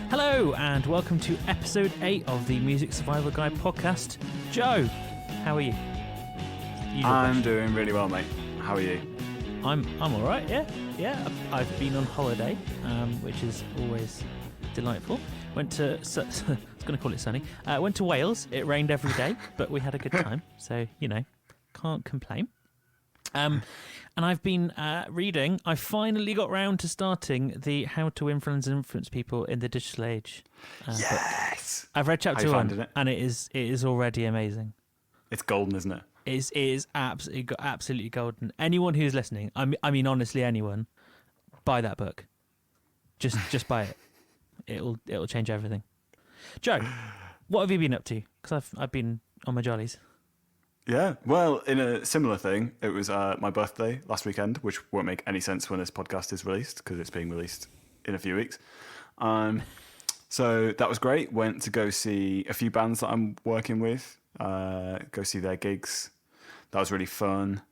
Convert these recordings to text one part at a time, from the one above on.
Hello, and welcome to episode 8 of the Music Survival Guide podcast. Joe, how are you? I'm doing really well, mate. How are you? I'm all right. Yeah. I've been on holiday, which is always delightful. Went to I was going to call it sunny. Went to Wales. It rained every day, but we had a good time. So can't complain. And I've been reading. I finally got round to starting the How to Influence and Influence People in the Digital Age. Yes. Book. I've read chapter 1, it? and it is already amazing. It's golden, isn't it? It is absolutely golden. Anyone who's listening, I mean, honestly, anyone, buy that book. Just buy it. It'll change everything. Joe, what have you been up to? Because I've been on my jollies. Yeah, well, in a similar thing, it was my birthday last weekend, which won't make any sense when this podcast is released because it's being released in a few weeks. So that was great. Went to go see a few bands that I'm working with, go see their gigs. That was really fun.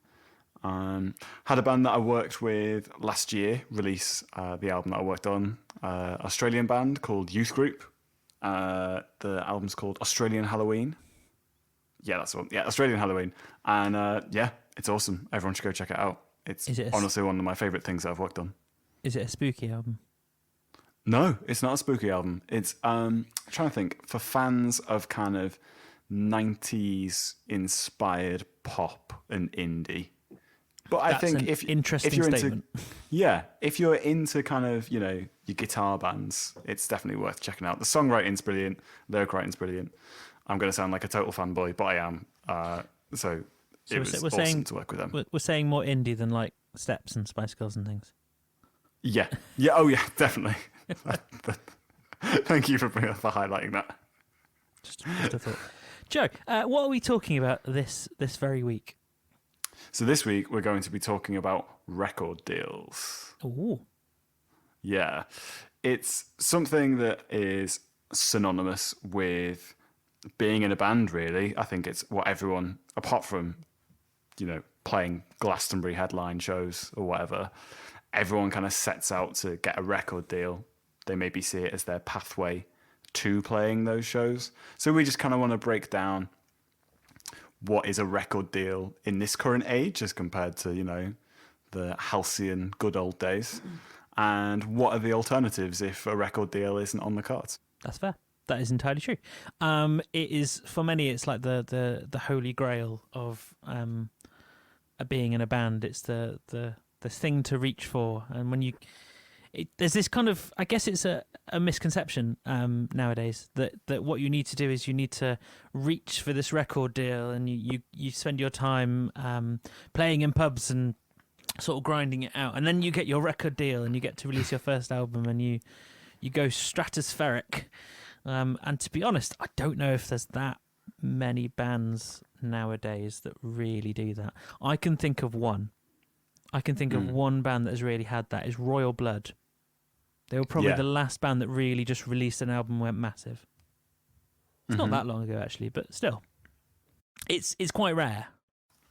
Had a band that I worked with last year release the album that I worked on, Australian band called Youth Group. The album's called Australian Halloween. Yeah, that's the one. Yeah, Australian Halloween. And yeah, it's awesome. Everyone should go check it out. It's honestly one of my favourite things that I've worked on. Is it a spooky album? No, it's not a spooky album. It's, I'm trying to think, for fans of kind of 90s inspired pop and indie. But I think if you're into, if you're into kind of, your guitar bands, it's definitely worth checking out. The songwriting's brilliant, lyric writing's brilliant. I'm going to sound like a total fanboy, but I am. So it was awesome to work with them. We're saying more indie than like Steps and Spice Girls and things. Yeah. Oh yeah, definitely. Thank you for highlighting that. Just a thought. Joe, what are we talking about this very week? So this week we're going to be talking about record deals. Ooh. Yeah. It's something that is synonymous with being in a band, really. I think it's what everyone, apart from, playing Glastonbury headline shows or whatever, everyone kind of sets out to get a record deal. They maybe see it as their pathway to playing those shows. So we just kind of want to break down what is a record deal in this current age as compared to, the halcyon good old days, and what are the alternatives if a record deal isn't on the cards. That's fair. That is entirely true. It is, for many, it's like the holy grail of being in a band. It's the thing to reach for. And when there's this kind of, I guess it's a misconception nowadays that what you need to do is you need to reach for this record deal, and you spend your time playing in pubs and sort of grinding it out, and then you get your record deal and you get to release your first album, and you go stratospheric. And to be honest, I don't know if there's that many bands nowadays that really do that. I can think of one. Of one band that has really had that, is Royal Blood. They were probably the last band that really just released an album and went massive. It's not that long ago, actually, but still. It's quite rare.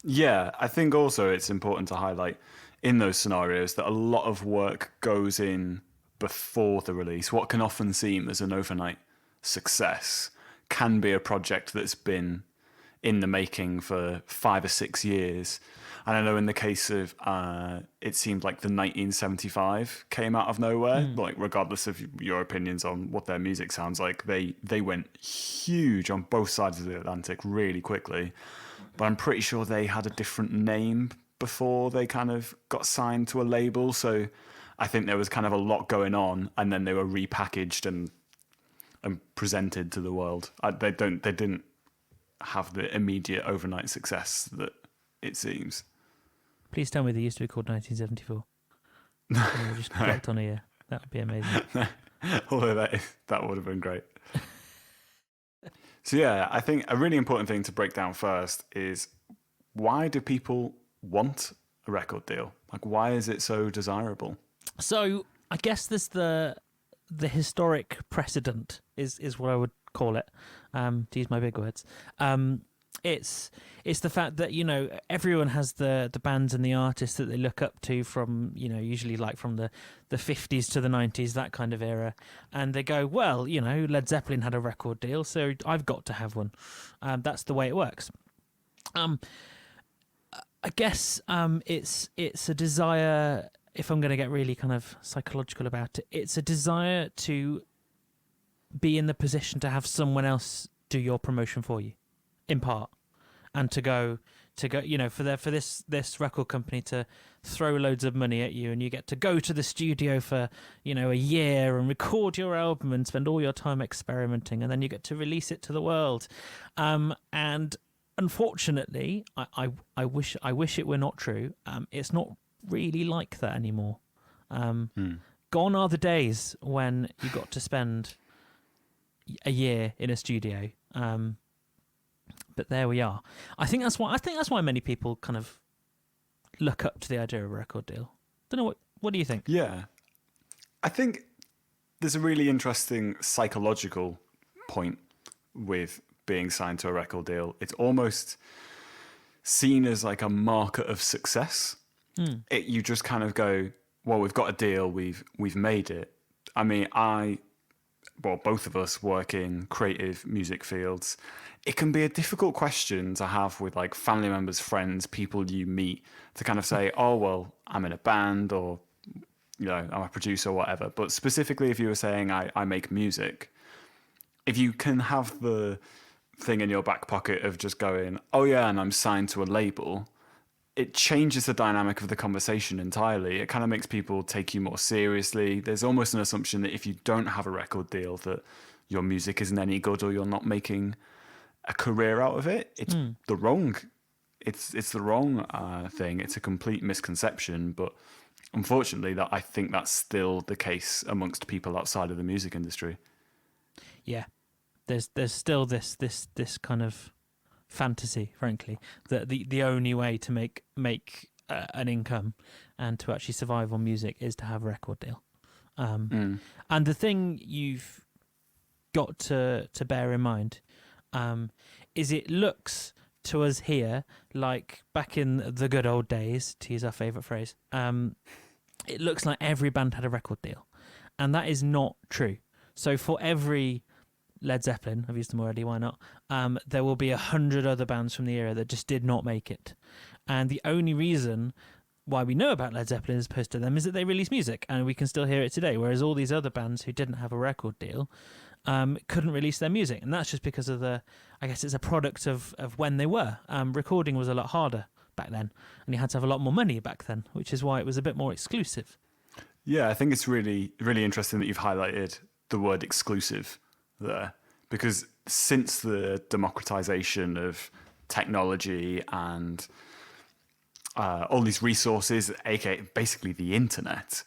Yeah, I think also it's important to highlight in those scenarios that a lot of work goes in before the release. What can often seem as an overnight success can be a project that's been in the making for 5 or 6 years. And I know in the case of it seemed like the 1975 came out of nowhere. Like, regardless of your opinions on what their music sounds like, they went huge on both sides of the Atlantic really quickly. But I'm pretty sure they had a different name before they kind of got signed to a label. So I think there was kind of a lot going on, and then they were repackaged and presented to the world. They didn't have the immediate overnight success that it seems. Please tell me they used to be called 1974. Or just blocked on a year. That would be amazing. Although that would have been great. So yeah, I think a really important thing to break down first is, why do people want a record deal? Like, why is it so desirable? So I guess there's the historic precedent is what I would call it, to use my big words. It's the fact that, you know, everyone has the bands and the artists that they look up to from, you know, usually like from the 50s to the 90s, that kind of era, and they go, well, you know, Led Zeppelin had a record deal, so I've got to have one. That's the way it works. I guess it's a desire. If I'm going to get really kind of psychological about it, it's a desire to be in the position to have someone else do your promotion for you, in part, and to go, you know, for this record company to throw loads of money at you, and you get to go to the studio for, you know, a year and record your album and spend all your time experimenting, and then you get to release it to the world. And unfortunately, I wish it were not true. It's not really like that anymore. Gone are the days when you got to spend a year in a studio. But there we are. I think that's why many people kind of look up to the idea of a record deal. Don't know what do you think? Yeah, I think there's a really interesting psychological point with being signed to a record deal. It's almost seen as like a marker of success. You just kind of go, well, we've got a deal, we've made it. I mean, both of us work in creative music fields. It can be a difficult question to have with like family members, friends, people you meet, to kind of say, oh, well, I'm in a band, or, you know, I'm a producer or whatever. But specifically, if you were saying I make music, if you can have the thing in your back pocket of just going, oh yeah, and I'm signed to a label, it changes the dynamic of the conversation entirely. It kind of makes people take you more seriously. There's almost an assumption that if you don't have a record deal, that your music isn't any good, or you're not making a career out of it. It's the wrong. It's the wrong thing. It's a complete misconception. But unfortunately, I think that's still the case amongst people outside of the music industry. Yeah, there's still this kind of fantasy, frankly, that the only way to make an income and to actually survive on music is to have a record deal. And the thing you've got to bear in mind is it looks to us here like back in the good old days, to use our favourite phrase, it looks like every band had a record deal, and that is not true. So for every Led Zeppelin, I've used them already, why not? There will be 100 other bands from the era that just did not make it. And the only reason why we know about Led Zeppelin as opposed to them is that they release music, and we can still hear it today, whereas all these other bands who didn't have a record deal couldn't release their music. And that's just because of I guess it's a product of when they were. Recording was a lot harder back then, and you had to have a lot more money back then, which is why it was a bit more exclusive. Yeah, I think it's really, really interesting that you've highlighted the word exclusive there, because since the democratization of technology and all these resources, aka basically the internet,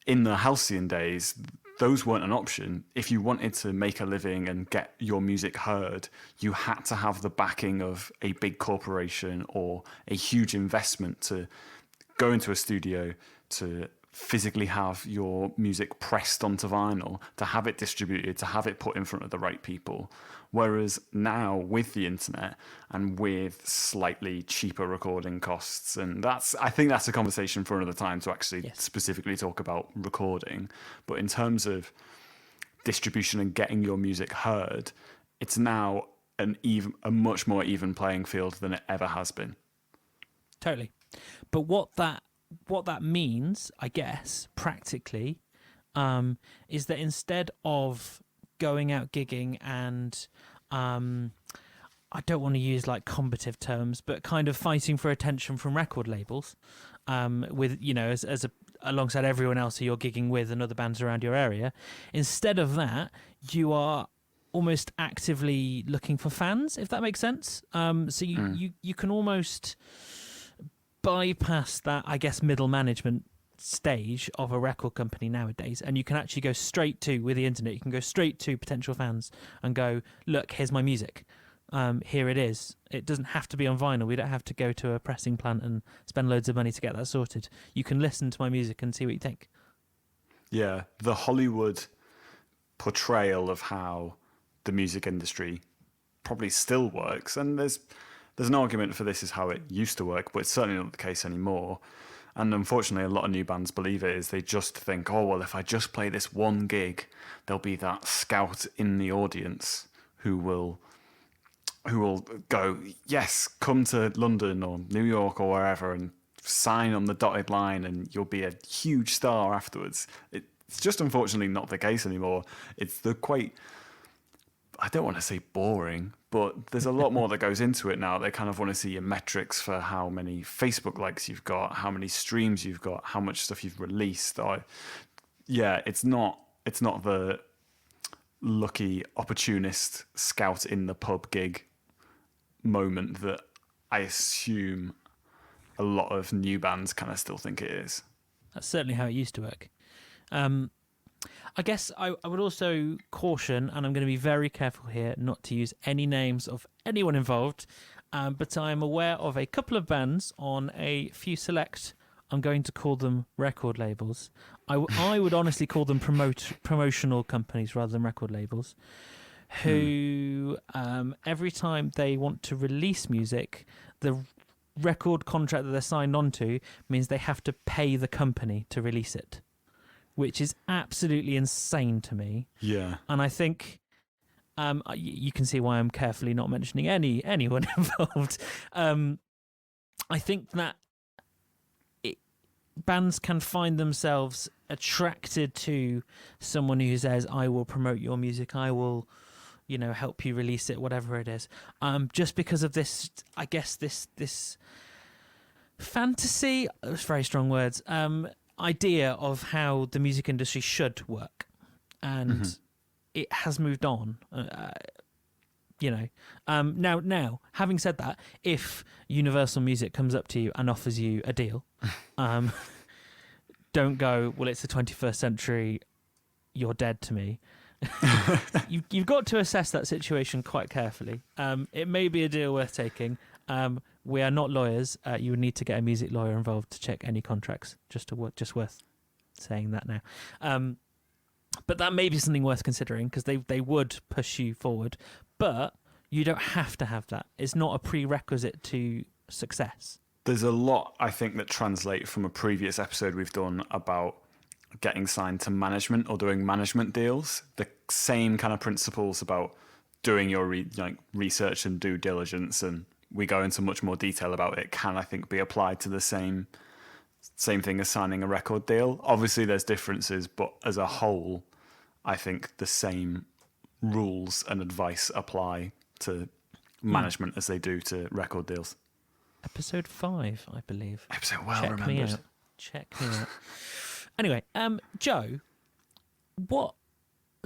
in the halcyon days, those weren't an option. If you wanted to make a living and get your music heard, you had to have the backing of a big corporation or a huge investment to go into a studio, to physically have your music pressed onto vinyl, to have it distributed, to have it put in front of the right people. Whereas now, with the internet and with slightly cheaper recording costs, and I think that's a conversation for another time to actually specifically talk about recording. But in terms of distribution and getting your music heard, it's now a much more even playing field than it ever has been. Totally. But what that means, I guess, practically, is that instead of going out gigging and I don't want to use like combative terms, but kind of fighting for attention from record labels, with, you know, as alongside everyone else who you're gigging with and other bands around your area, instead of that, you are almost actively looking for fans, if that makes sense. So you can almost bypass that, I guess, middle management stage of a record company nowadays, and you can actually go straight to, with the internet, you can go straight to potential fans and go, look, here's my music, here it is. It doesn't have to be on vinyl. We don't have to go to a pressing plant and spend loads of money to get that sorted. You can listen to my music and see what you think. Yeah, the Hollywood portrayal of how the music industry probably still works, and there's an argument for this is how it used to work, but it's certainly not the case anymore. And unfortunately, a lot of new bands believe it is. They just think, oh, well, if I just play this one gig, there'll be that scout in the audience who will go, yes, come to London or New York or wherever and sign on the dotted line and you'll be a huge star afterwards. It's just unfortunately not the case anymore. It's the quite, I don't want to say boring, but there's a lot more that goes into it now. They kind of want to see your metrics for how many Facebook likes you've got, how many streams you've got, how much stuff you've released. Yeah, it's not the lucky opportunist scout in the pub gig moment that I assume a lot of new bands kind of still think it is. That's certainly how it used to work. I guess I would also caution, and I'm going to be very careful here not to use any names of anyone involved, but I'm aware of a couple of bands on a few select, I'm going to call them record labels. I would honestly call them promotional companies rather than record labels, who every time they want to release music, the record contract that they're signed onto means they have to pay the company to release it, which is absolutely insane to me. Yeah. And I think you can see why I'm carefully not mentioning anyone involved. I think that bands can find themselves attracted to someone who says, I will promote your music, I will, help you release it, whatever it is. Just because of this, I guess, this fantasy, it's very strong words, idea of how the music industry should work. And it has moved on. Now, having said that, if Universal Music comes up to you and offers you a deal, don't go, well, it's the 21st century, you're dead to me. You've got to assess that situation quite carefully. It may be a deal worth taking. We are not lawyers. You would need to get a music lawyer involved to check any contracts. Just worth saying that now. But that may be something worth considering because they would push you forward. But you don't have to have that. It's not a prerequisite to success. There's a lot, I think, that translate from a previous episode we've done about getting signed to management or doing management deals. The same kind of principles about doing your research and due diligence, and we go into much more detail about it, can, I think, be applied to the same thing as signing a record deal. Obviously, there's differences, but as a whole, I think the same rules and advice apply to management as they do to record deals. Episode 5, I believe. Episode well Check remembered. me out. Check me out. Anyway, Joe,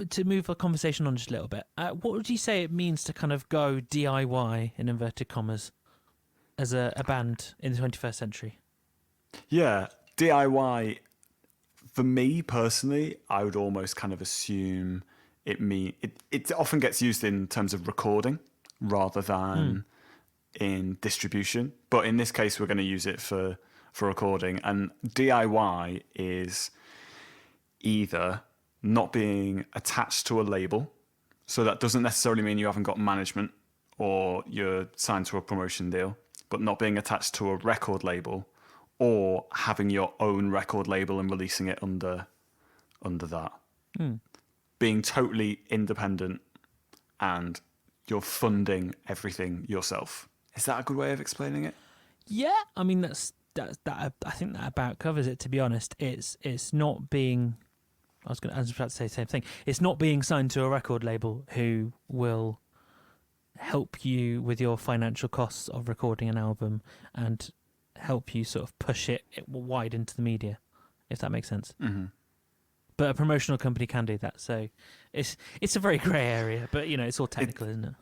to move the conversation on just a little bit, what would you say it means to kind of go DIY, in inverted commas, as a band in the 21st century? Yeah, DIY, for me personally, I would almost kind of assume it often gets used in terms of recording rather than in distribution. But in this case, we're going to use it for recording. And DIY is either not being attached to a label. So that doesn't necessarily mean you haven't got management or you're signed to a promotion deal, but not being attached to a record label or having your own record label and releasing it under that. Being totally independent and you're funding everything yourself. Is that a good way of explaining it? Yeah, I mean that. I think that about covers it. To be honest, it's not being. I was about to say the same thing. It's not being signed to a record label who will help you with your financial costs of recording an album and help you sort of push it wide into the media, if that makes sense. Mm-hmm. But a promotional company can do that, so it's a very grey area. But it's all technical, isn't it?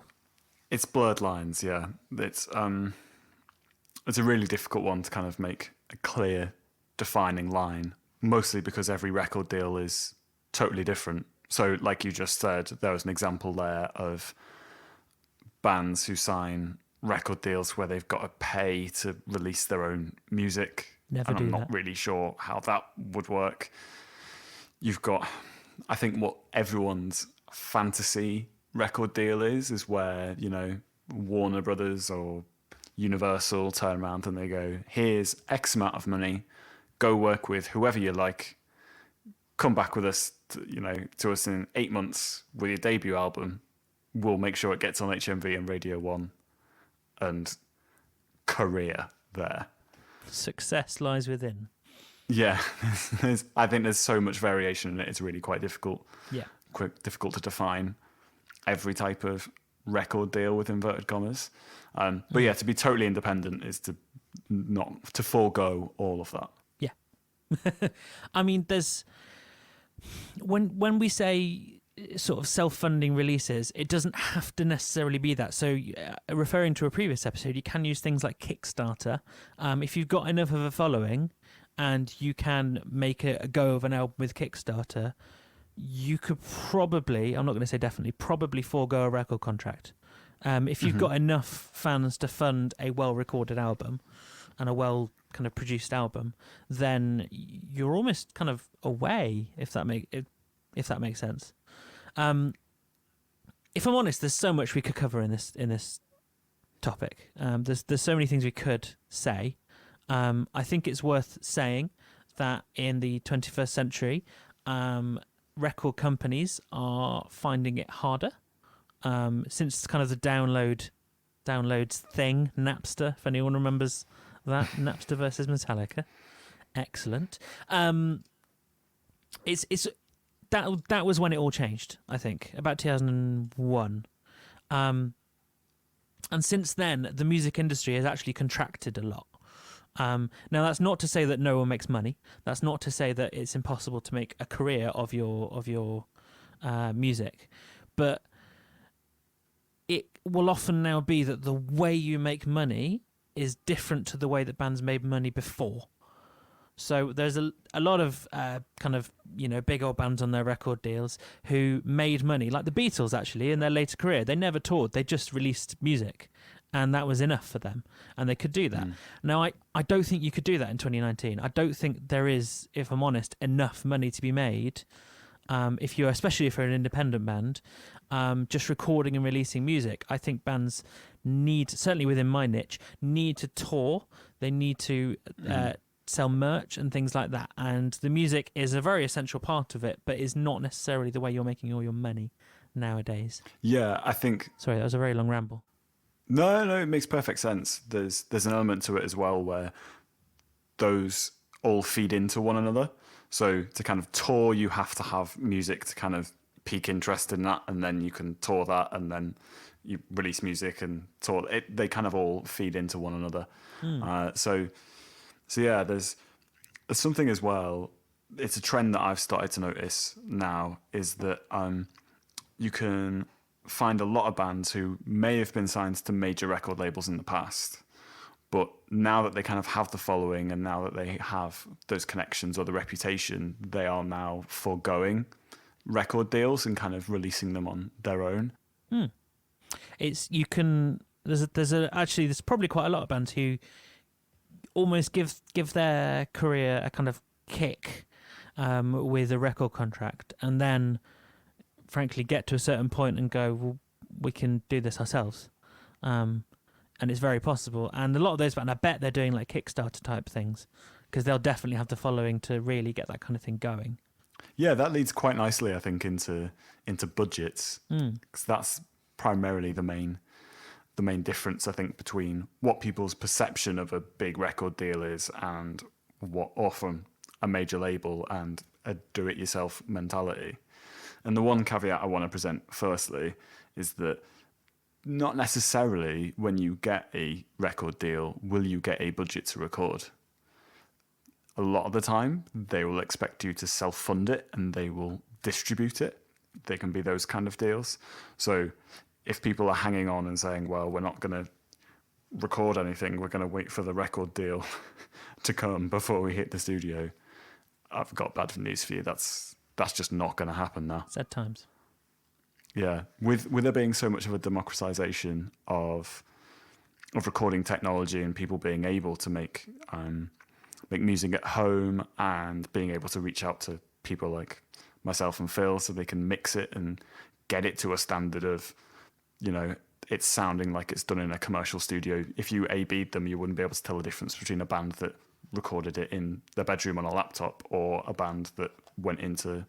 It's blurred lines, yeah. It's a really difficult one to kind of make a clear, defining line, mostly because every record deal is totally different. So, like you just said, there was an example there of bands who sign record deals where they've got to pay to release their own music. Never and do I'm that. not really sure how that would work. You've got, I think, what everyone's fantasy record deal is where, you know, Warner Brothers or Universal turn around and they go, here's X amount of money, go work with whoever you like, come back with us, to us in 8 months with your debut album. We'll make sure it gets on HMV and Radio 1 and career there. Success lies within. Yeah, I think there's so much variation in it. It's really quite difficult. Yeah. Difficult to define every type of record deal with inverted commas. But yeah, to be totally independent is to forego all of that. Yeah. I mean, there's when we say sort of self-funding releases, it doesn't have to necessarily be that. So referring to a previous episode, you can use things like Kickstarter. If you've got enough of a following and you can make a go of an album with Kickstarter, you could probably, I'm not going to say definitely, probably forego a record contract. If you've got enough fans to fund a well-recorded album and a well kind of produced album, then you're almost kind of away, if that makes sense. If I'm honest, there's so much we could cover in this topic. There's so many things we could say. I think it's worth saying that in the 21st century, record companies are finding it harder since kind of the downloads thing, Napster. If anyone remembers that, Napster versus Metallica, excellent. That was when it all changed, I think, about 2001. And since then, the music industry has actually contracted a lot. Now, that's not to say that no one makes money. That's not to say that it's impossible to make a career of your music. But it will often now be that the way you make money is different to the way that bands made money before. So there's a lot of kind of, big old bands on their record deals who made money, like the Beatles actually, in their later career. They never toured, they just released music, and that was enough for them, and they could do that. Now, I don't think you could do that in 2019. I don't think there is, if I'm honest, enough money to be made, especially if you're an independent band, just recording and releasing music. I think bands need, certainly within my niche, need to tour. They need to sell merch and things like that, and the music is a very essential part of it, but is not necessarily the way you're making all your money nowadays. Yeah, I think... Sorry, that was a very long ramble. No, it makes perfect sense. There's an element to it as well where those all feed into one another. So to kind of tour, you have to have music to kind of pique interest in that, and then you can tour that, and then you release music and tour it. They kind of all feed into one another. So yeah, there's something as well. It's a trend that I've started to notice now, is that you can find a lot of bands who may have been signed to major record labels in the past, but now that they kind of have the following and now that they have those connections or the reputation, they are now foregoing record deals and kind of releasing them on their own. There's probably quite a lot of bands who almost give their career a kind of kick with a record contract, and then frankly get to a certain point and go, well, we can do this ourselves. And it's very possible. And a lot of those bands, I bet they're doing like Kickstarter type things, because they'll definitely have the following to really get that kind of thing going. Yeah, that leads quite nicely, I think, into budgets, because that's primarily the main difference, I think, between what people's perception of a big record deal is and what often a major label and a do-it-yourself mentality. And the one caveat I want to present firstly is that not necessarily when you get a record deal will you get a budget to record. A lot of the time, they will expect you to self-fund it and they will distribute it. They can be those kind of deals. So if people are hanging on and saying, well, we're not going to record anything, we're going to wait for the record deal to come before we hit the studio, I've got bad news for you. That's just not going to happen now. Sad times. Yeah. With there being so much of a democratization of recording technology and people being able to make music at home and being able to reach out to people like myself and Phil, so they can mix it and get it to a standard of, you know, it's sounding like it's done in a commercial studio. If you A-B'd them, you wouldn't be able to tell the difference between a band that recorded it in their bedroom on a laptop or a band that went into,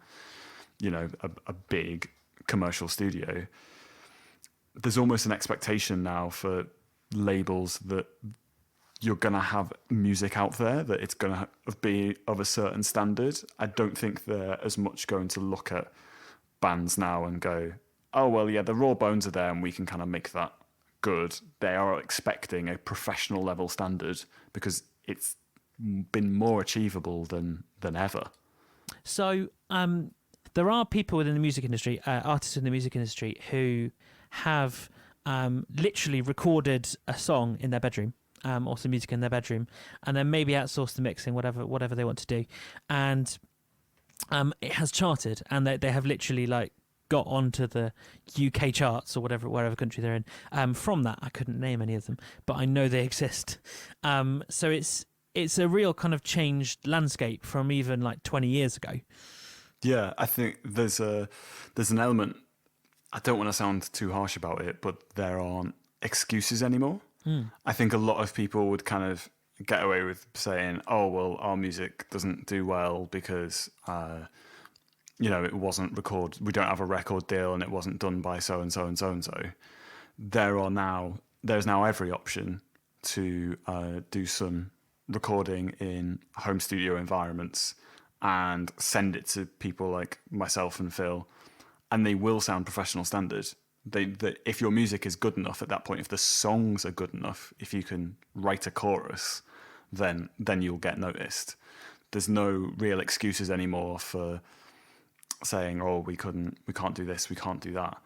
you know, a big commercial studio. There's almost an expectation now for labels that you're going to have music out there, that it's going to be of a certain standard. I don't think they're as much going to look at bands now and go, oh, well, yeah, the raw bones are there and we can kind of make that good. They are expecting a professional level standard because it's been more achievable than ever. So there are people within the music industry, artists in the music industry, who have literally recorded a song in their bedroom, or some music in their bedroom, and then maybe outsource the mixing, whatever they want to do, and it has charted, and they have literally like got onto the UK charts or wherever country they're in. From that, I couldn't name any of them, but I know they exist. So it's a real kind of changed landscape from even like 20 years ago. Yeah, I think there's an element. I don't want to sound too harsh about it, but there aren't excuses anymore. I think a lot of people would kind of get away with saying, oh, well, our music doesn't do well because, you know, it wasn't we don't have a record deal and it wasn't done by so-and-so and so-and-so. There's now every option to do some recording in home studio environments and send it to people like myself and Phil, and they will sound professional standard. If your music is good enough at that point, if the songs are good enough, if you can write a chorus, then you'll get noticed. There's no real excuses anymore for saying, oh, we can't do this, we can't do that.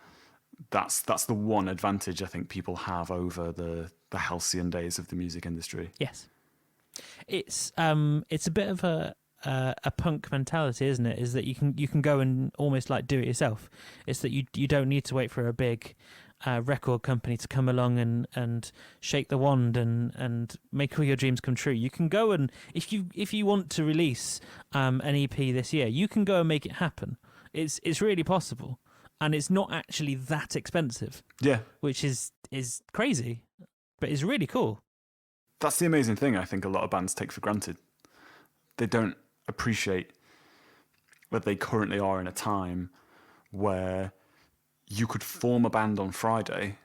That's the one advantage I think people have over the halcyon days of the music industry. Yes, it's a bit of a punk mentality, isn't it? Is that you can go and almost like do it yourself. It's that you don't need to wait for a big record company to come along and shake the wand and make all your dreams come true. You can go and if you want to release an EP this year, you can go and make it happen. It's really possible, and it's not actually that expensive. Yeah, which is crazy, but it's really cool. That's the amazing thing I think a lot of bands take for granted. They don't appreciate that they currently are in a time where you could form a band on Friday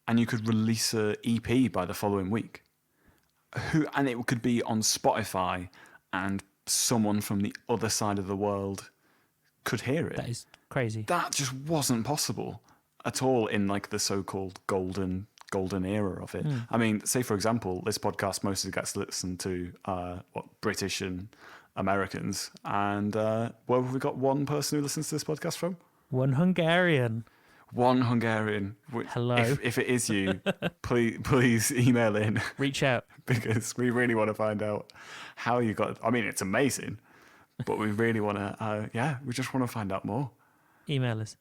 and you could release an EP by the following week. And it could be on Spotify and someone from the other side of the world could hear it. That is crazy. That just wasn't possible at all in like the so-called golden era of it. I mean, say for example, this podcast mostly gets listened to British and Americans, and where have we got one person who listens to this podcast from? One Hungarian. Hello. If it is you, please email in. Reach out. Because we really want to find out how you got. I mean, it's amazing, but we really want to. We just want to find out more. Email us.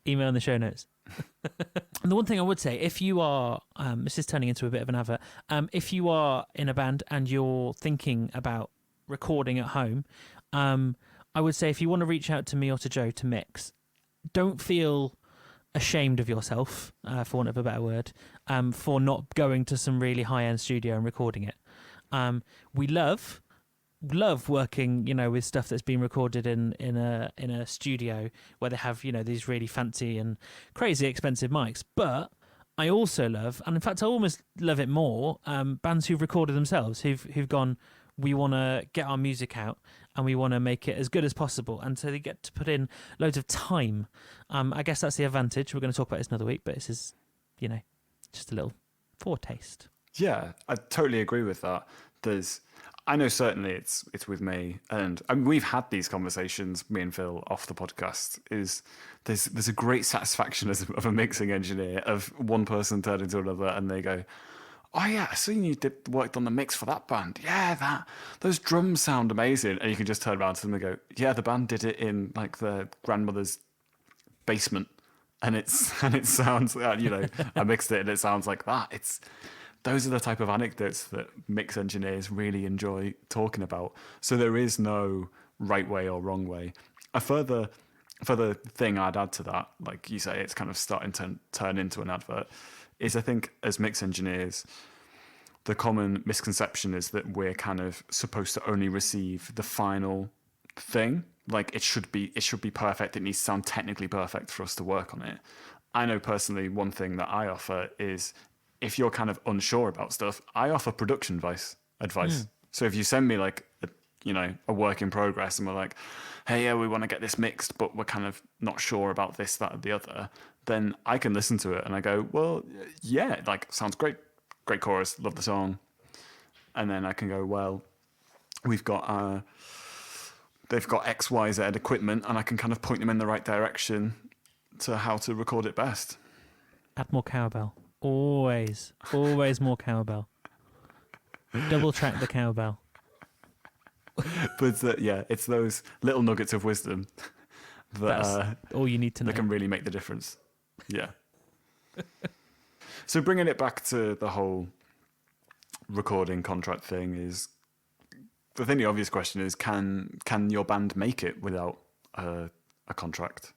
Email in the show notes. And the one thing I would say, if you are, this is turning into a bit of an advert. If you are in a band and you're thinking about recording at home, I would say if you want to reach out to me or to Joe to mix, don't feel ashamed of yourself, for want of a better word, for not going to some really high-end studio and recording it. We love working, with stuff that's been recorded in a studio where they have, these really fancy and crazy expensive mics. But I also love, and in fact I almost love it more, bands who've recorded themselves, who've gone, we want to get our music out and we want to make it as good as possible, and so they get to put in loads of time. I guess that's the advantage. We're going to talk about this another week, but this is, just a little foretaste. Yeah, I totally agree with that. I know certainly it's with me, and I mean, we've had these conversations, me and Phil, off the podcast. There's a great satisfaction of a mixing engineer of one person turning to another and they go, oh yeah, I seen you worked on the mix for that band. Yeah, those drums sound amazing. And you can just turn around to them and go, yeah, the band did it in like their grandmother's basement, and it sounds, I mixed it and it sounds like that. Those are the type of anecdotes that mix engineers really enjoy talking about. So there is no right way or wrong way. A further for the thing I'd add to that, like you say, it's kind of starting to turn into an advert, is I think as mix engineers, the common misconception is that we're kind of supposed to only receive the final thing. Like it should be perfect. It needs to sound technically perfect for us to work on it. I know personally one thing that I offer is if you're kind of unsure about stuff, I offer production advice. So if you send me like a work in progress and we're like, hey, yeah, we want to get this mixed, but we're kind of not sure about this, that, or the other, then I can listen to it and I go, well, yeah, like sounds great. Great chorus, love the song. And then I can go, well, we've got they've got XYZ equipment and I can kind of point them in the right direction to how to record it best. Add more cowbell. Always more cowbell. Double track the cowbell. But yeah, it's those little nuggets of wisdom that all you need to know. That can really make the difference. Yeah. So bringing it back to the whole recording contract thing is, I think the obvious question is, can your band make it without a contract?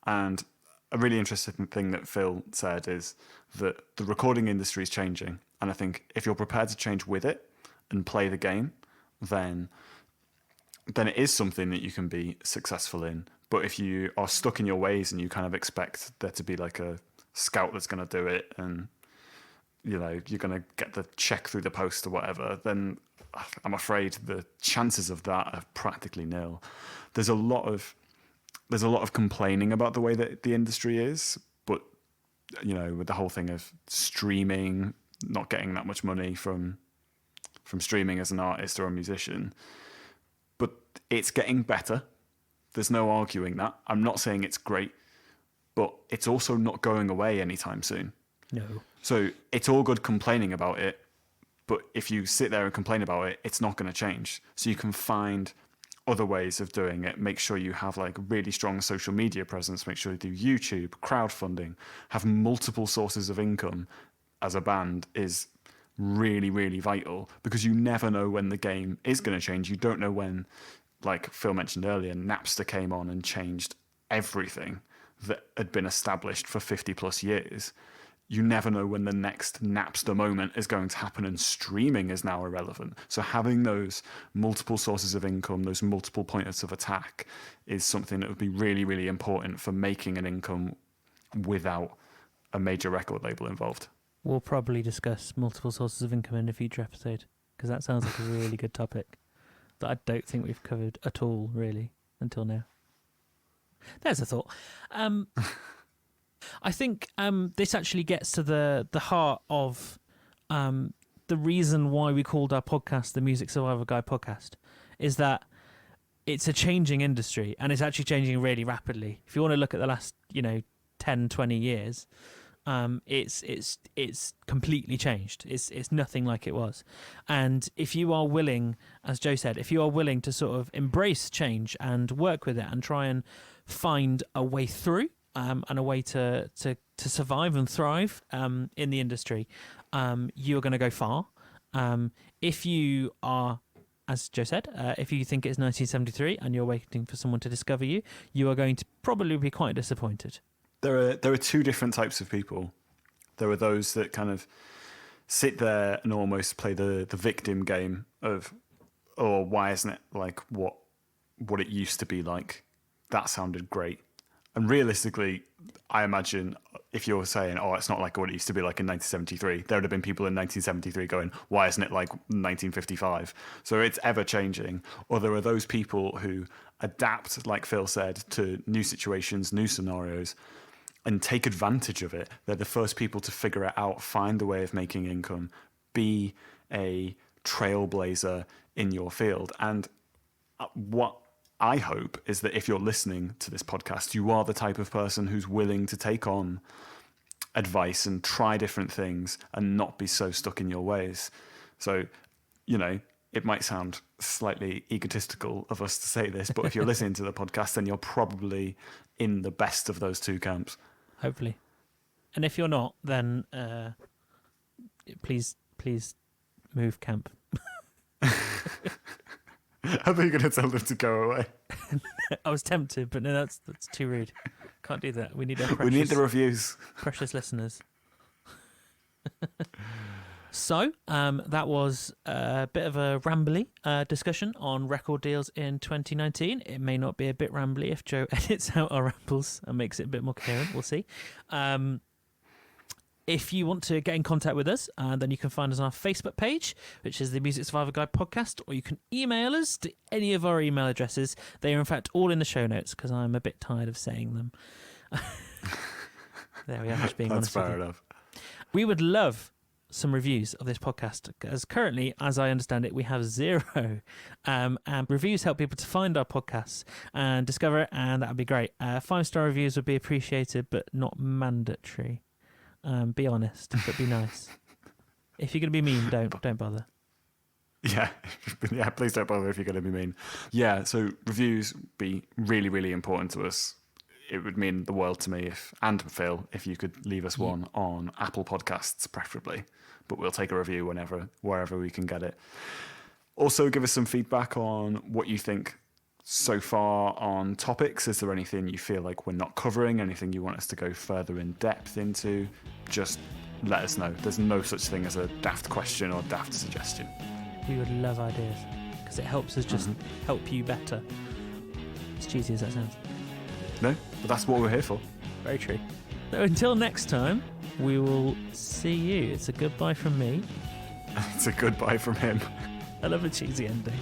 And a really interesting thing that Phil said is that the recording industry is changing. And I think if you're prepared to change with it and play the game, then it is something that you can be successful in. But if you are stuck in your ways and you kind of expect there to be like a scout that's going to do it and you're going to get the check through the post or whatever, then I'm afraid the chances of that are practically nil. There's a lot of complaining about the way that the industry is, but with the whole thing of streaming, not getting that much money from streaming as an artist or a musician, but it's getting better. There's no arguing that. I'm not saying it's great, but it's also not going away anytime soon. No. So it's all good complaining about it, but if you sit there and complain about it, it's not going to change. So you can find other ways of doing it. Make sure you have like really strong social media presence. Make sure you do YouTube, crowdfunding, have multiple sources of income as a band is really, really vital, because you never know when the game is going to change. You don't know when, like Phil mentioned earlier, Napster came on and changed everything that had been established for 50 plus years. You never know when the next Napster moment is going to happen, and streaming is now irrelevant. So having those multiple sources of income, those multiple points of attack, is something that would be really, really important for making an income without a major record label involved. We'll probably discuss multiple sources of income in a future episode, because that sounds like a really good topic that I don't think we've covered at all, really, until now. There's a thought. I think this actually gets to the heart of the reason why we called our podcast the Music Survival Guide podcast, is that it's a changing industry, and it's actually changing really rapidly. If you want to look at the last 10, 20 years, it's completely changed. It's nothing like it was. And if you are willing, as Joe said, if you are willing to sort of embrace change and work with it and try and find a way through, and a way to survive and thrive in the industry, you're going to go far. If you are, as Joe said, if you think it's 1973 and you're waiting for someone to discover you, you are going to probably be quite disappointed. There are two different types of people. There are those that kind of sit there and almost play the victim game of, oh, why isn't it like what it used to be like? That sounded great. And realistically, I imagine if you're saying, oh, it's not like what it used to be like in 1973, there would have been people in 1973 going, why isn't it like 1955? So it's ever changing. Or there are those people who adapt, like Phil said, to new situations, new scenarios, and take advantage of it. They're the first people to figure it out, find a way of making income, be a trailblazer in your field. And what I hope is that if you're listening to this podcast, you are the type of person who's willing to take on advice and try different things and not be so stuck in your ways. So, it might sound slightly egotistical of us to say this, but if you're listening to the podcast, then you're probably in the best of those two camps. Hopefully. And if you're not, then please move camp. I thought you were going to tell them to go away. I was tempted, but no, that's too rude. Can't do that. We need our precious, We need the reviews. precious listeners. So that was a bit of a rambly discussion on record deals in 2019. It may not be a bit rambly if Joe edits out our rambles and makes it a bit more coherent. We'll see. If you want to get in contact with us, then you can find us on our Facebook page, which is the Music Survivor Guide podcast, or you can email us to any of our email addresses. They are, in fact, all in the show notes because I'm a bit tired of saying them. There we are, just being honest. That's fair enough. We would love some reviews of this podcast, as currently, as I understand it, we have 0. And reviews help people to find our podcasts and discover it, and that would be great. 5-star reviews would be appreciated, but not mandatory. Be honest, but be nice. If you're going to be mean, don't bother. Yeah, please don't bother if you're going to be mean. Yeah, so reviews be really, really important to us. It would mean the world to me and Phil if you could leave us one on Apple Podcasts, preferably. But we'll take a review wherever we can get it. Also, give us some feedback on what you think so far on topics. Is there anything you feel like we're not covering? Anything you want us to go further in depth into? Just let us know. There's no such thing as a daft question or daft suggestion. We would love ideas because it helps us just help you better. As cheesy as that sounds. No, but that's what we're here for. Very true. So until next time, we will see you. It's a goodbye from me. It's a goodbye from him. I love a cheesy ending.